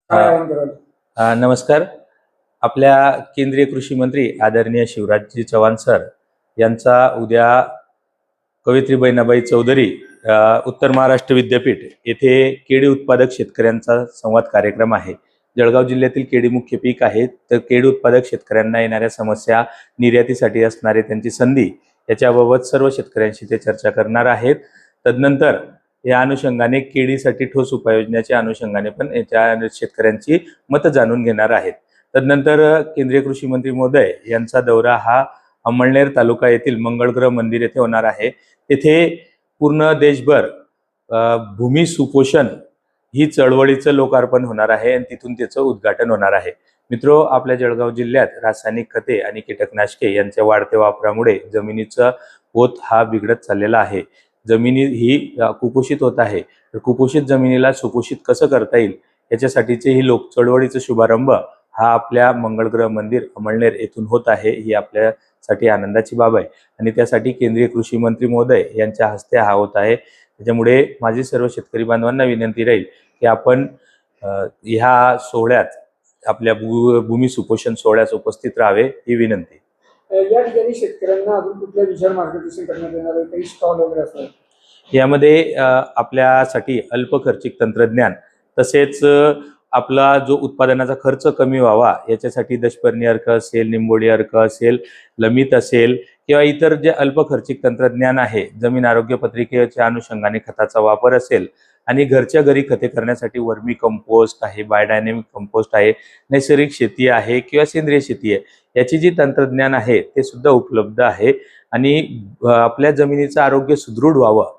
नमस्कार. आपल्या केंद्रीय कृषी मंत्री आदरणीय शिवराजजी चव्हाण सर यांचा उद्या कवयित्री बहिणाबाई चौधरी उत्तर महाराष्ट्र विद्यापीठ येथे केळी उत्पादक शेतकऱ्यांचा संवाद कार्यक्रम आहे. जळगाव जिल्ह्यातील केळी मुख्य पीक आहे, तर केळी उत्पादक शेतकऱ्यांना येणाऱ्या समस्या, निर्यातीसाठी असणारे त्यांची संधी याच्याबाबत सर्व शेतकऱ्यांशी ते चर्चा करणार आहेत. तदनंतर या अनुषंगाने केळीसाठी ठोस उपाययोजनेच्या अनुषंगाने पण याच्या शेतकऱ्यांची मतं जाणून घेणार आहेत. तदनंतर केंद्रीय कृषी मंत्री महोदय यांचा दौरा हा अमळनेर तालुका येथील मंगळग्रह मंदिर येथे होणार आहे. तेथे पूर्ण देशभर भूमी सुपोषण ही चळवळीचं लोकार्पण होणार आहे आणि तिथून त्याचं उद्घाटन होणार आहे. मित्रो, आपल्या जळगाव जिल्ह्यात रासायनिक खते आणि कीटकनाशके यांच्या वाढत्या वापरामुळे जमिनीचा पोत हा बिघडत चाललेला आहे. जमिनी ही कुपोषित होत आहे. तर कुपोषित जमिनीला सुपोषित कसं करता येईल याच्यासाठीचे ही लोक चळवळीचा शुभारंभ हा आपल्या मंगळग्रह मंदिर अमळनेर येथून होत आहे. ही आपल्यासाठी आनंदाची बाब आहे आणि त्यासाठी केंद्रीय कृषी मंत्री महोदय यांच्या हस्ते हा होत आहे. त्याच्यामुळे माझी सर्व शेतकरी बांधवांना विनंती राहील की आपण ह्या सोहळ्यात, आपल्या भूमी सुपोषण सोहळ्यात उपस्थित राहावे ही विनंती. या ठिकाणी शेतकऱ्यांना अजून कुठल्या विषयावर मार्गदर्शन करण्यात येणार आहे? काही स्टॉल वगैरे असतात यामध्ये? आपल्यासाठी अल्प खर्चिक तंत्रज्ञान, तसेच आपला जो उत्पादनाचा खर्च कमी व्हावा याच्यासाठी दशपर्णी अर्क असेल, निंबोडी अर्क असेल, लमित असेल किंवा इतर जे अल्प खर्चिक तंत्रज्ञान आहे, जमीन आरोग्य पत्रिकेच्या अनुषंगाने खताचा वापर असेल आणि घरच्या घरी खते करण्यासाठी वर्मी कंपोस्ट आहे, बायोडायनेमिक कंपोस्ट आहे, नैसर्गिक शेती आहे किंवा सेंद्रिय शेती आहे, याची जी तंत्रज्ञान आहे ते सुद्धा उपलब्ध आहे. आणि आपल्या जमिनीचं आरोग्य सुदृढ व्हावं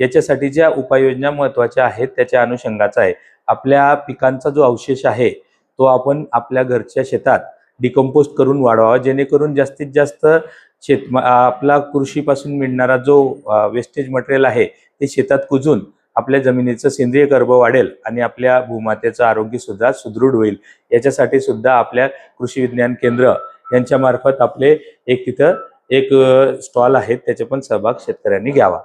याच्यासाठी ज्या उपाययोजना महत्त्वाच्या आहेत त्याच्या अनुषंगाचा आहे. आपल्या पिकांचा जो अवशेष आहे तो आपण आपल्या घरच्या शेतात डिकम्पोस्ट करून वाढवावा, जेणेकरून जास्तीत जास्त आपला कृषीपासून मिळणारा जो वेस्टेज मटेरियल आहे ते शेतात कुजून आपल्या जमिनीचं सेंद्रिय कर्ब वाढेल आणि आपल्या भूमातेचं आरोग्य सुद्धा सुदृढ होईल. याच्यासाठी सुद्धा आपल्या कृषी विज्ञान केंद्र यांच्या मार्फत आपले तिथं एक स्टॉल आहेत, त्याचे पण सहभाग शेतकऱ्यांनी घ्यावा.